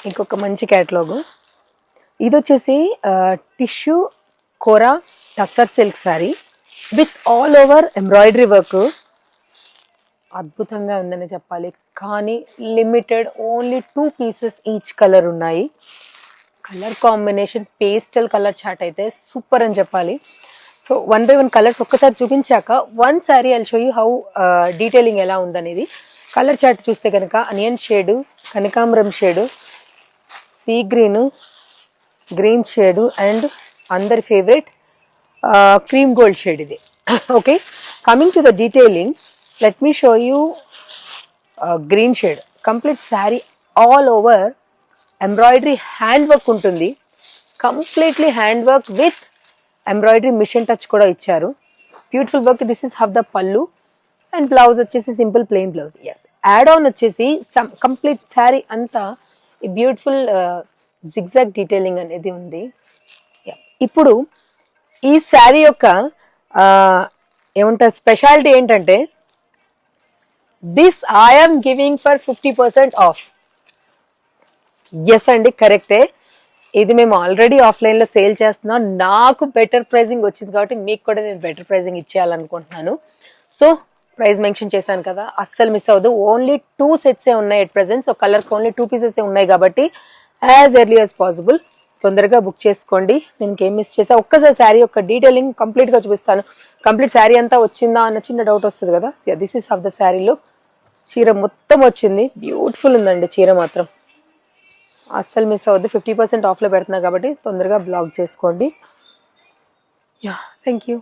ఇంకొక మంచి క్యాటలాగ్. ఇది వచ్చేసి tissue kora tussar silk sari with all over embroidery work. అద్భుతంగా ఉందని చెప్పాలి. కానీ limited, only 2 pieces each colour ఉన్నాయి. Colour combination pastel colour chart అయితే సూపర్ అని చెప్పాలి. సో 1 by 1 కలర్స్ ఒక్కసారి చూపించాక one sari I'll show you how detailing ఎలా ఉందనేది. కలర్ చార్ట్ చూస్తే కనుక అనియన్ షేడు, కనకాంబరం shade, sea green, green shade and అందరి ఫేవరెట్ క్రీమ్ గోల్డ్ షేడ్ ఇది. Okay, coming to the detailing, let me show you green shade. Complete saree all over embroidery hand work ఉంటుంది. Completely hand work with embroidery machine touch కూడా ఇచ్చారు. Beautiful work. This is half the pallu and blouse వచ్చేసి simple plain blouse. Yes, add on వచ్చేసి complete saree అంతా ఈ beautiful zigzag detailing అనేది ఉంది. ఇప్పుడు ఈ శారీ యొక్క ఏమంటారు స్పెషాలిటీ ఏంటంటే, this I'm giving for 50% off. Yes అండి, కరెక్టే. ఇది మేము ఆల్రెడీ ఆఫ్లైన్లో సేల్ చేస్తున్నాం. నాకు బెటర్ ప్రైజింగ్ వచ్చింది కాబట్టి మీకు కూడా నేను బెటర్ ప్రైజింగ్ ఇచ్చేయాలనుకుంటున్నాను. సో ప్రైస్ మెన్షన్ చేశాను కదా, అస్సలు మిస్ అవ్వదు. ఓన్లీ 2 sets ఉన్నాయి ఎట్ ప్రెసెంట్. సో కలర్కి ఓన్లీ 2 pieces ఉన్నాయి కాబట్టి యాజ్ ఎర్లీ యాజ్ పాసిబుల్ తొందరగా బుక్ చేసుకోండి. నేను ఇంకేం మిస్ చేసా, ఒక్కసారి శారీ యొక్క డీటెయిలింగ్ కంప్లీట్గా చూపిస్తాను. కంప్లీట్ శారీ అంతా వచ్చిందా అన్న చిన్న డౌట్ వస్తుంది కదా. This is of the sari look. చీర మొత్తం వచ్చింది. బ్యూటిఫుల్ ఉందండి చీర మాత్రం, అస్సలు మిస్ అవ్వద్దు. 50% ఆఫ్లో పెడుతున్నా కాబట్టి తొందరగా బ్లాక్ చేసుకోండి. Yeah, thank you.